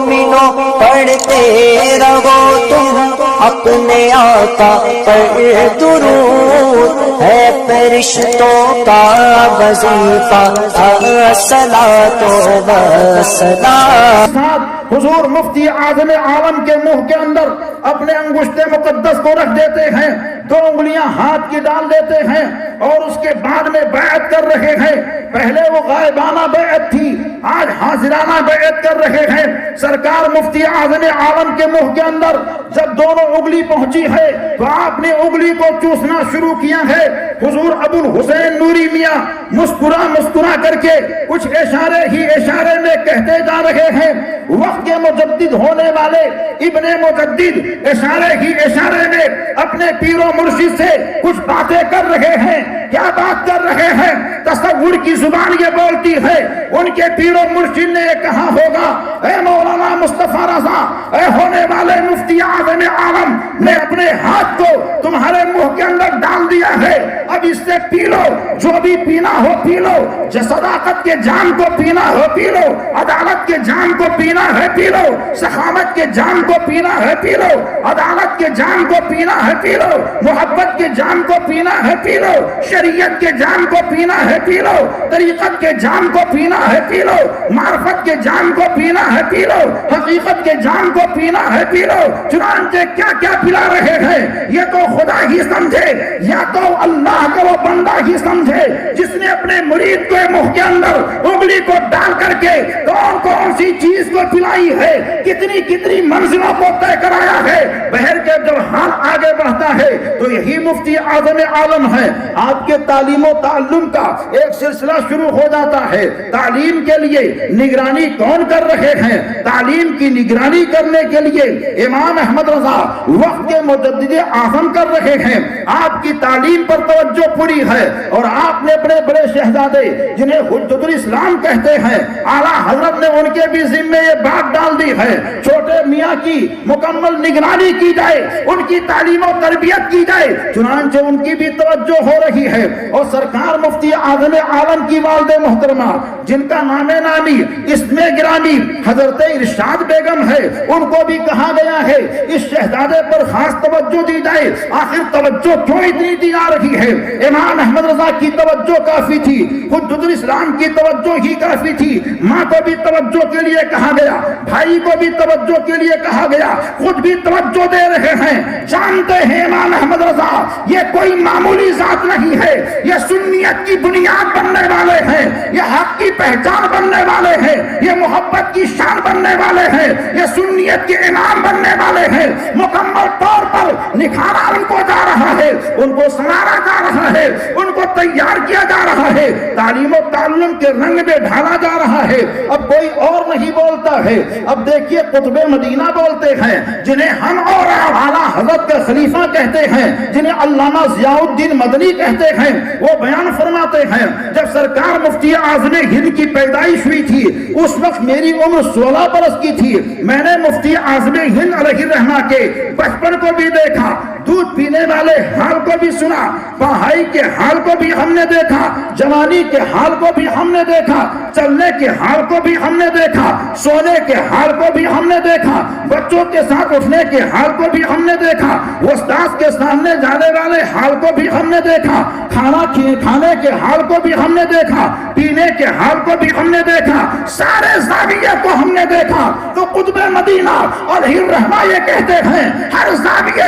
مومنوں پڑھتے رہو تم اپنے آقا پر درود، ہے فرشتوں کا وظیفہ الصلاۃ والسلام۔ حضور مفتی اعظم عالم کے منہ کے اندر اپنے انگشت مقدس کو رکھ دیتے ہیں، 2 انگلیاں ہاتھ کی ڈال دیتے ہیں اور اس کے بعد میں بیعت کر رہے ہیں۔ پہلے وہ غائبانہ بیعت تھی، آج حاضرانہ بیعت کر رہے ہیں۔ سرکار مفتی اعظم عالم کے منہ کے اندر جب دونوں انگلی پہنچی ہے تو آپ نے انگلی کو چوسنا شروع کیا ہے۔ حضور ابو الحسین نوری میاں مسکرا کر کے کچھ اشارے ہی اشارے میں کہتے جا رہے ہیں۔ وقت کے مجدد ہونے والے ابن مجدد اشارے ہی اشارے میں اپنے پیر و مرشد سے کچھ باتیں کر رہے ہیں۔ کیا بات کر رہے ہیں؟ تصور کی زبان یہ بولتی ہے۔ ان کے پیر و مرشد نے یہ کہا ہوگا، اے مولانا مصطفیٰ رضا، اے ہونے والے مفتی اعظم عالم، میں اپنے ہاتھ کو تمہارے منہ کے اندر ڈال دیا ہے، اب اس سے پی لو، جو بھی پینا ہو پی لو، صداقت کے جام کو پینا ہو پی لو، عدالت کے جام کو پینا ہے پی لو، سخاوت کے جام کو پینا ہے پی لو، عدالت کے جام کو پینا ہے پی لو، محبت کے جام کو پینا ہے پی لو، شریعت کے جام کو پینا ہے پی لو، طریقت کے جام کو پینا ہے پی لو، معرفت کے جام کو پینا ہے پی لو، حقیقت کے جام کو پینا ہے پی لو۔ چنانچہ کیا کیا پلا رہے ہیں یہ تو خدا ہی سمجھے، یا تو اللہ کا وہ بندہ ہی سمجھے جس نے اپنے مرید کے منہ کے اندر انگلی کو ڈال کر کے کون کون سی چیز کو پلائی ہے، کتنی کتنی منزلوں کو طے کرایا ہے۔ بہر کے جب حال آگے بڑھتا ہے تو یہی مفتی اعظم عالم ہے۔ آپ کے تعلیم و تعلم کا ایک سلسلہ شروع ہو جاتا ہے۔ تعلیم کے لیے نگرانی کون کر رہے ہیں؟ تعلیم کی نگرانی کرنے کے لیے امام احمد رضا وقت کے مجدد اعظم کر رہے ہیں۔ آپ کی تعلیم پر توجہ پوری ہے اور آپ نے اپنے بڑے شہزادے جنہیں حجت الاسلام کہتے ہیں، اعلیٰ حضرت نے ان کے بھی ذمے یہ بات ڈال دی ہے، چھوٹے میاں کی مکمل نگرانی کی جائے، ان کی تعلیم و تربیت کی جائے۔ چنانچہ ان کی بھی توجہ ہو رہی ہے۔ اور سرکار مفتی اعظم عالم کی والد محترمہ جن کا نام نامی اسم گرامی حضرت ارشاد بیگم ہے، ان کو بھی کہا گیا ہے اس شہزادے پر خاص توجہ دی جائے۔ آخر توجہ کیوں اتنی دی جا رہی ہے؟ امام احمد رضا کی توجہ کافی تھی، حجت الاسلام کی توجہ ہی کافی تھی، ماں کو بھی توجہ کے لیے کہا گیا، بھائی کو بھی توجہ کے لیے کہا گیا، خود بھی توجہ دے رہے ہیں۔ جانتے ہیں امام احمد رضا یہ کوئی معمولی ذات نہیں ہے، یہ سنیت کی بنیاد بننے والے ہیں، یہ حق کی پہچان بننے والے ہیں، یہ محبت کی شان بننے والے ہیں، یہ سنیت کے امام بننے والے ہیں۔ مکمل طور پر نکھارا ان کو جا رہا ہے، ان کو سنوارا جا رہا ہے، ان کو تیار کیا جا رہا ہے، تعلیم و تعلم کے رنگ میں ڈھالا جا رہا ہے۔ اب کوئی اور نہیں بولتا ہے، اب دیکھیے قطب مدینہ بولتے ہیں جنہیں ہم اور اعلیٰ حضرت کے خلیفہ کہتے ہیں، جنہیں علامہ ضیاء الدین مدنی کہتے ہیں۔ وہ بیان فرماتے ہیں جب سرکار مفتی اعظم ہند کی پیدائش ہوئی تھی اس وقت میری عمر 16 برس کی تھی۔ میں نے مفتی اعظم ہند علیہ الرحمہ کے بچپن کو بھی دیکھا، دودھ پینے والے حال کو بھی سنا، پڑھائی کے حال کو بھی ہم نے دیکھا، جوانی کے حال کو بھی ہم نے دیکھا، چلنے کے حال کو بھی ہم نے دیکھا، سونے کے حال کو بھی ہم نے دیکھا، بچوں کے ساتھ اٹھنے کے حال کو بھی ہم نے دیکھا، استاد کے سامنے جانے والے حال کو بھی ہم نے دیکھا، کھانے کے حال کو بھی ہم نے دیکھا، پینے کے حال کو بھی ہم نے دیکھا، سارے زاویے کو ہم نے دیکھا۔ تو قطب مدینہ علیہ الرحمہ یہ کہتے ہیں ہر زاویے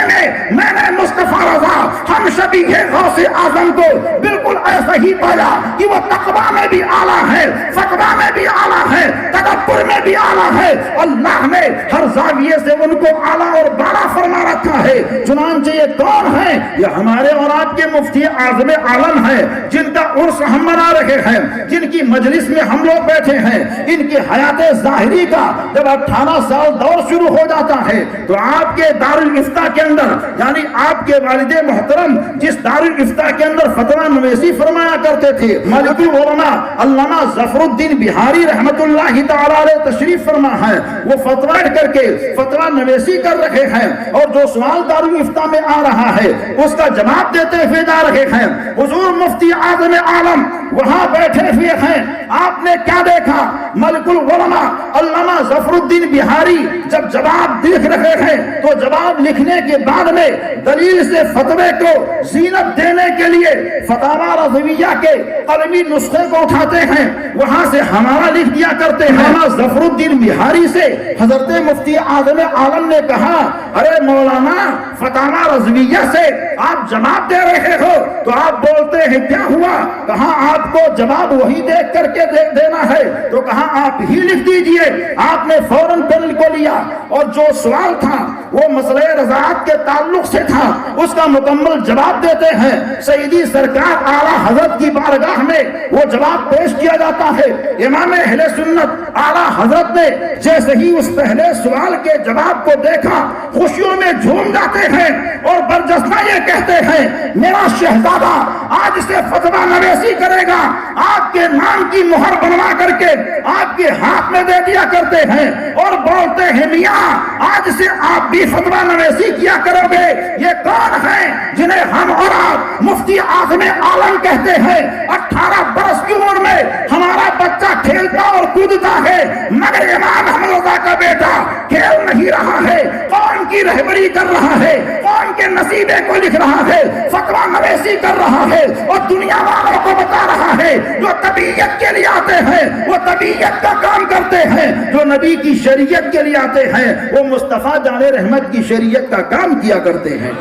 میں نے مصطفیٰ رضا ہم شبیہ غوث اعظم کو بالکل ایسا ہی پایا کہ وہ تقویٰ میں بھی اعلیٰ ہے، فتویٰ میں بھی اعلیٰ ہے، تدبر میں بھی اعلیٰ ہے۔ اللہ نے ہر زاویے سے ان کو اعلیٰ اور بڑا فرما رکھا ہے۔ چنانچہ یہ کون ہے؟ یہ ہمارے اور آپ کے مفتی اعظم عالم ہے جن کا عرس ہم منا رہے ہیں، جن کی مجلس میں ہم لوگ بیٹھے ہیں۔ ان کی حیات ظاہری کا جب 18 سال دور شروع ہو جاتا ہے تو آپ کے دارالافتاء کے اندر یعنی آپ کے والد محترم جس دارالافتاء کے اندر فتویٰ نویسی فرمایا کرتے تھے، ملک العلماء علامہ ظفر الدین بہاری رحمت اللہ تعالی علیہ تشریف فرما ہے، وہ فتویٰ کر کے فتویٰ نویسی کر رہے ہیں اور جو سوال دارالافتاء میں آ رہا ہے اس کا جواب دیتے ہوئے جا رہے ہیں۔ حضور مفتی اعظم عالم وہاں بیٹھے ہوئے ہیں. آپ نے کیا دیکھا؟ ملک العلماء علامہ ظفر الدین بہاری جب جواب لکھ رہے ہیں تو جواب لکھنے کے بعد میں دلیل سے فتوے کو زینت دینے کے لیے فتاوی رضویہ کے قلمی نسخے کو اٹھاتے ہیں، وہاں سے ہمارا لکھ دیا کرتے ہیں. علامہ ظفر الدین بہاری سے حضرت مفتی اعظم عالم نے کہا، ارے مولانا فتاوی رضویہ سے آپ جواب دے رہے ہو تو آپ بولتے ہیں کیا ہوا؟ کہا آپ کو جواب وہی دیکھ کر کے دینا ہے، تو کہا آپ ہی لکھ دیجئے. آپ نے فوراً پین کو لیا اور جو سوال تھا وہ مسئلہ رضاعت کے تعلق سے تھا، اس کا مکمل جواب دیتے ہیں. سیدی سرکار اعلیٰ حضرت کی بارگاہ میں وہ جواب پیش کیا جاتا ہے. امام اہل سنت اعلیٰ حضرت نے جیسے ہی اس پہلے سوال کے جواب کو دیکھا خوشیوں میں جھوم جاتے ہیں اور برجستہ یہ کہتے ہیں، میرا شہزادہ آج سے فتویٰ نویسی کرے گا. آپ کے نام کی مہر بنوا کر کے آپ کے ہاتھ میں دے دیا کرتے ہیں اور بولتے ہیں، میاں آج سے آپ بھی فتویٰ نویسی کیا کرو گے. یہ کون ہیں جنہیں ہم اور آپ مفتی اعظم عالم کہتے ہیں؟ 18 برس کی عمر میں ہمارا بچہ کھیلتا اور کودتا ہے، مگر امام احمد رضا کا بیٹا کھیل نہیں رہا ہے. کون کی رہبری کر رہا ہے؟ کون کے نصیبے کو لکھ رہا ہے؟ فتویٰ نویسی کر رہا ہے اور دنیا والوں کو بتا رہا ہے. جو طبیعت کے لیے آتے ہیں وہ طبیعت کا کام کرتے ہیں، جو نبی کی شریعت کے لیے آتے ہیں وہ مصطفیٰ جان رحمت کی شریعت کا کام کیا کرتے ہیں.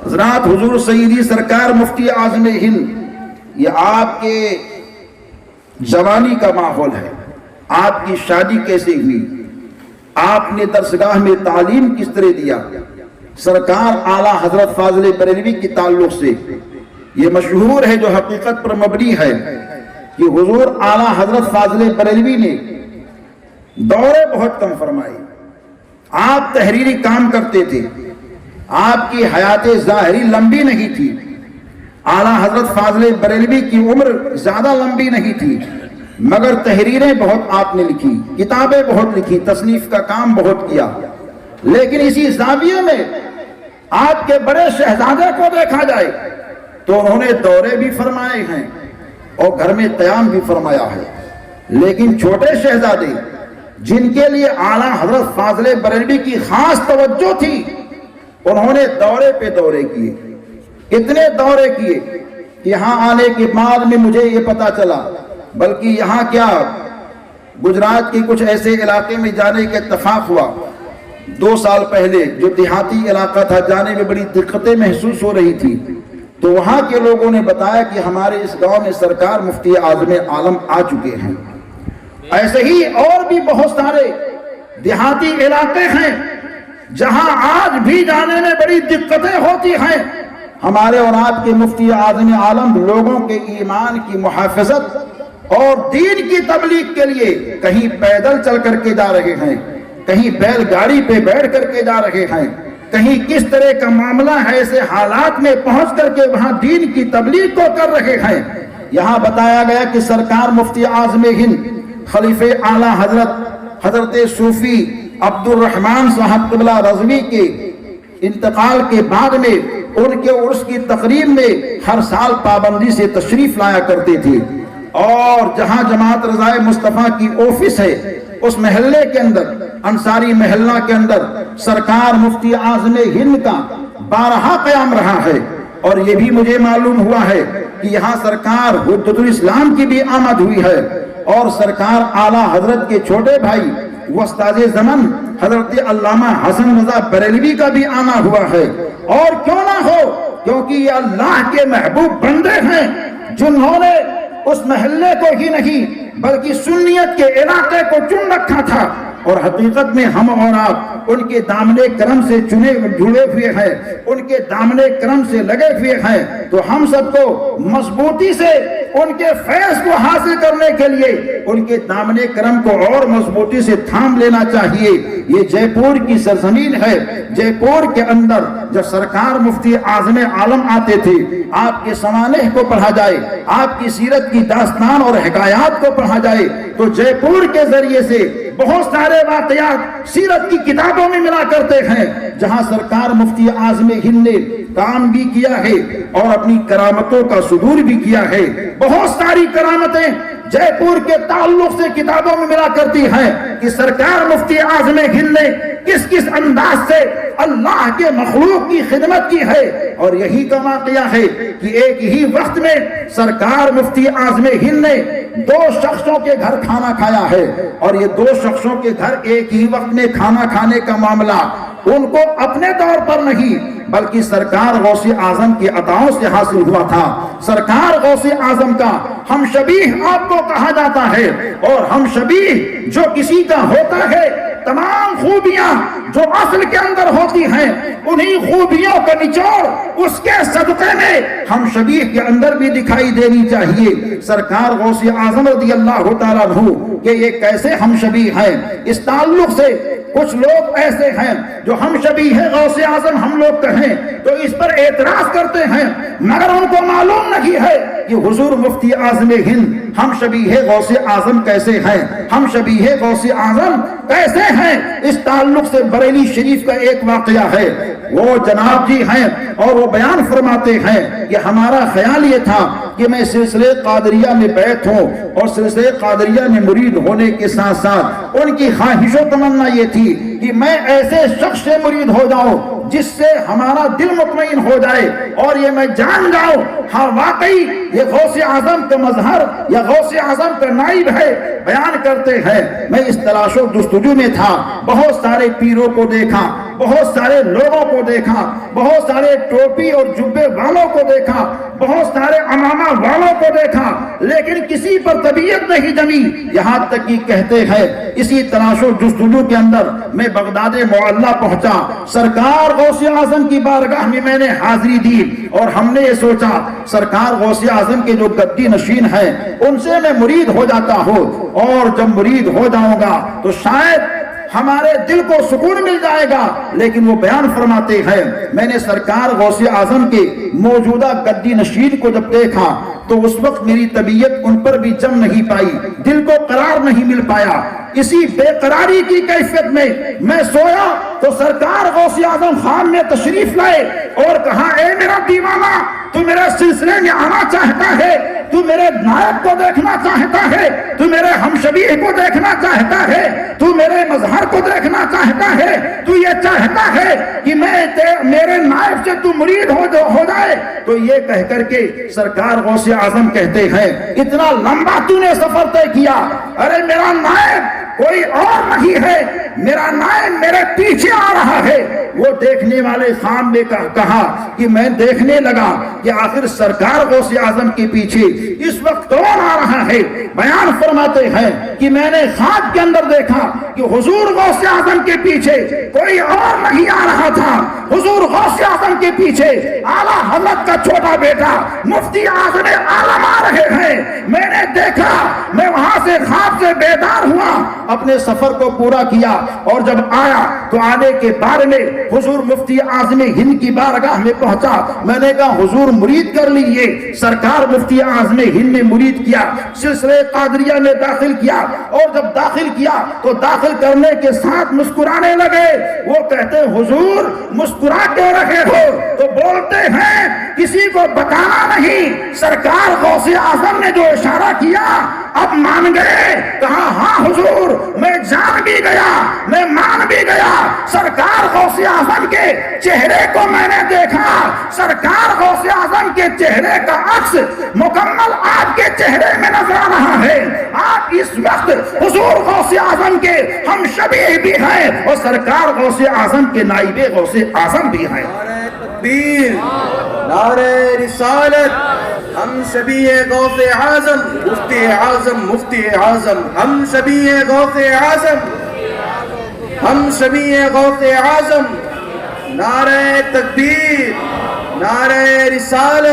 حضرات حضور سیدی سرکار مفتی اعظم ہند، یہ آپ کے جوانی کا ماحول ہے. آپ کی شادی کیسے ہوئی؟ آپ نے درسگاہ میں تعلیم کس طرح دیا؟ سرکار اعلیٰ حضرت فاضل بریلوی کی تعلق سے یہ مشہور ہے جو حقیقت پر مبنی ہے کہ حضور اعلیٰ حضرت فاضل بریلوی نے دورے بہت کم فرمائے. آپ تحریری کام کرتے تھے، آپ کی حیات ظاہری لمبی نہیں تھی. اعلیٰ حضرت فاضل بریلوی کی عمر زیادہ لمبی نہیں تھی، مگر تحریریں بہت آپ نے لکھی، کتابیں بہت لکھی، تصنیف کا کام بہت کیا. لیکن اسی زاویے میں آپ کے بڑے شہزادے کو دیکھا جائے تو انہوں نے دورے بھی فرمائے ہیں اور گھر میں قیام بھی فرمایا ہے. لیکن چھوٹے شہزادے جن کے لیے اعلیٰ حضرت فاضل بریلوی کی خاص توجہ تھی، انہوں نے دورے پہ دورے کیے. اتنے دورے کیے کہ یہاں آنے کے بعد میں مجھے یہ پتا چلا، بلکہ یہاں کیا گجرات کے کچھ ایسے علاقے میں جانے کا اتفاق ہوا 2 سال پہلے، جو دیہاتی علاقہ تھا، جانے میں بڑی دقتیں محسوس ہو رہی تھی. تو وہاں کے لوگوں نے بتایا کہ ہمارے اس گاؤں میں سرکار مفتی اعظم عالم آ چکے ہیں. ایسے ہی اور بھی بہت سارے دیہاتی علاقے ہیں جہاں آج بھی جانے میں بڑی دقتیں ہوتی ہیں. ہمارے اور آپ کے مفتی اعظم عالم لوگوں کے ایمان کی محافظت اور دین کی تبلیغ کے لیے کہیں پیدل چل کر کے جا رہے ہیں، کہیں بیل گاڑی پہ بیٹھ کر کے جا رہے ہیں، کہیں کس طرح کا معاملہ ہے ایسے حالات میں پہنچ کر کے وہاں دین کی تبلیغ کو کر رہے ہیں. یہاں بتایا گیا کہ سرکار مفتی اعظم ہند خلیفہ اعلیٰ حضرت صوفی عبد الرحمن صاحب قبلہ رضوی کے انتقال کے بعد میں ان کے عرس کی تقریب میں ہر سال پابندی سے تشریف لایا کرتے تھے. اور جہاں جماعت رضائے مصطفیٰ کی آفس ہے اس محلے کے اندر، انصاری محلہ کے اندر، سرکار مفتی اعظم ہند کا 12 قیام رہا ہے. اور یہ بھی مجھے معلوم ہوا ہے کہ یہاں سرکار حجت الاسلام کی بھی آمد ہوئی ہے اور سرکار اعلیٰ حضرت کے چھوٹے بھائی استاد زمن حضرت علامہ حسن رضا بریلوی کا بھی آنا ہوا ہے. اور کیوں نہ ہو، کیونکہ یہ اللہ کے محبوب بندے ہیں جنہوں نے اس محلے کو ہی نہیں بلکہ سنیت کے علاقے کو چن رکھا تھا. اور حقیقت میں ہم اور آپ ان کے دامنے کرم سے جڑے ہوئے ہیں، ان کے دامنے کرم سے لگے ہوئے ہیں. تو ہم سب کو مضبوطی سے ان کے فیض کو حاصل کرنے کے لیے ان کے دامنے کرم کو اور مضبوطی سے تھام لینا چاہیے. یہ جے پور کی سرزمین ہے. جے پور کے اندر جب سرکار مفتی اعظم عالم آتے تھے، آپ کے سوانح کو پڑھا جائے، آپ کی سیرت کی داستان اور حکایات کو پڑھا جائے تو جے پور کے ذریعے سے بہت سارے واقعات سیرت کی کتابوں میں ملا کرتے ہیں جہاں سرکار مفتی اعظم ہند نے کام بھی کیا ہے اور اپنی کرامتوں کا صدور بھی کیا ہے۔ بہت ساری کرامتیں جے پور کے تعلق سے کتابوں میں ملا کرتی ہیں کہ سرکار مفتی اعظم ہند نے کس کس انداز سے اللہ کے مخلوق کی خدمت کی ہے۔ اور یہی کا واقعہ ہے کہ ایک ہی وقت میں سرکار مفتی اعظم ہند نے 2 شخصوں کے گھر کھانا کھایا ہے، اور یہ 2 شخصوں کے گھر ایک ہی وقت میں کھانا کھانے کا معاملہ ان کو اپنے طور پر نہیں بلکہ سرکار غوث اعظم کی عطاؤں سے حاصل ہوا تھا۔ سرکار غوث اعظم کا ہم شبیہ آپ کو کہا جاتا ہے، اور ہم شبیہ جو کسی کا ہوتا ہے تمام خوبیاں جو اصل کے اندر ہوتی ہیں انہی خوبیوں کا نچوڑ اس کے صدقے میں ہم شبیہ کے اندر بھی دکھائی دینی چاہیے۔ سرکار غوث اعظم رضی اللہ تعالیٰ عنہ کہ یہ کیسے ہم شبیہ ہیں، اس تعلق سے کچھ لوگ ایسے ہیں جو ہم شبیہ غوث اعظم ہم لوگ کہیں تو اس پر اعتراض کرتے ہیں، مگر ان کو معلوم نہیں ہے کہ حضور مفتی اعظم ہند ہم شبیہ غوث اعظم کیسے ہیں، ہم شبیہ غوث اعظم کیسے ہیں۔ اس تعلق سے بریلی شریف کا ایک واقعہ ہے، وہ جناب جی ہیں اور وہ بیان فرماتے ہیں کہ ہمارا خیال یہ تھا کہ میں سلسلے قادریہ میں بیعت ہوں، اور سلسلے قادریہ میں مرید ہونے کے ساتھ ساتھ ان کی خواہش و تمنا یہ تھی کہ میں ایسے شخص سے مرید ہو جاؤں جس سے ہمارا دل مطمئن ہو جائے، اور یہ میں جان جاؤں ہاں واقعی یہ غوث اعظم کا مظہر یا غوث اعظم کا نائب ہے۔ بیان کرتے ہیں میں اس تلاش و جستجو میں تھا، بہت سارے پیروں کو دیکھا، بہت سارے لوگوں کو دیکھا، بہت سارے ٹوپی اور جبے والوں کو دیکھا، بہت سارے امامہ والوں کو دیکھا، لیکن کسی پر طبیعت نہیں جمی۔ یہاں تک کہ کہتے ہیں اسی تلاش و جستجو کے اندر میں بغداد معلیٰ پہنچا، سرکار غوث اعظم کی بارگاہ میں میں نے حاضری دی، اور ہم نے یہ سوچا سرکار غوث اعظم کے جو گدی نشین ہیں ان سے میں مرید ہو جاتا ہوں، اور جب مرید ہو جاؤں گا تو شاید ہمارے دل کو سکون مل جائے گا۔ لیکن وہ بیان فرماتے ہیں میں نے سرکار غوث اعظم کے موجودہ گدی نشین کو جب دیکھا تو اس وقت میری طبیعت ان پر بھی جم نہیں پائی، دل کو قرار نہیں مل پایا۔ اسی بے قراری کی کیفیت میں سویا تو سرکار غوث اعظم خان نے تشریف لائے اور کہا اے میرا دیوانہ، تو میرے سلسلے میں آنا چاہتا ہے، تو میرے نائب کو دیکھنا چاہتا ہے، تو میرے ہم شبیہ کو دیکھنا چاہتا ہے، تو میرے مظہر کو دیکھنا چاہتا ہے، تو یہ چاہتا ہے کہ میرے نائب سے تو مرید ہو جائے۔ تو یہ کہہ کر کے سرکار غوث اعظم کہتے ہیں اتنا لمبا تو نے سفر طے کیا، ارے میرا نائب کوئی اور نہیں ہے، میرا نائب میرے پیچھے آ رہا ہے۔ وہ دیکھنے والے خان نے کہا کہ میں دیکھنے لگا کہ آخر سرکار غوث اعظم کے پیچھے اس وقت کون آ رہا ہے۔ بیان فرماتے ہیں کہ میں نے خواب کے اندر دیکھا کہ حضور غوث اعظم کے پیچھے کوئی اور نہیں آ رہا تھا، حضور غوث اعظم کے پیچھے اعلیٰ حضرت کا چھوٹا بیٹا مفتی اعظم عالم آ رہے ہیں۔ میں نے دیکھا، میں وہاں سے خواب سے بیدار ہوا، اپنے سفر کو پورا کیا، اور جب آیا تو آنے کے بارے میں حضور مفتی اعظم ہند کی بارگاہ میں پہنچا۔ میں نے کہا حضور مرید کر لیجئے۔ سرکار مفتی اعظم ہند نے مرید کیا، سلسلے قادریہ میں داخل کیا، اور جب داخل کیا تو داخل کرنے کے ساتھ مسکرانے لگے۔ وہ کہتے حضور مسکرا کیوں رہے ہو؟ تو بولتے ہیں کسی کو بتانا نہیں، سرکار غوث اعظم نے جو اشارہ کیا اب مان گئے۔ کہا ہاں حضور میں جان بھی گیا، میں مان بھی گیا، سرکار غوث اعظم کے چہرے کو میں نے دیکھا، سرکار غوث اعظم کے چہرے کا عکس مکمل آپ کے چہرے میں نظر آ رہا ہے۔ آپ اس وقت حضور غوث اعظم کے ہم شبیہ بھی ہیں، اور سرکار غوث اعظم کے نائب غوث اعظم بھی ہیں۔ نعرہ تکبیر، نعرہ رسالت، ہم شبیہ غوث اعظم، مفتی اعظم، مفتی اعظم، ہم شبیہ غوث اعظم، ہم شبیہ غوث اعظم، نعرہ تکبیر، نعرہ رسالت۔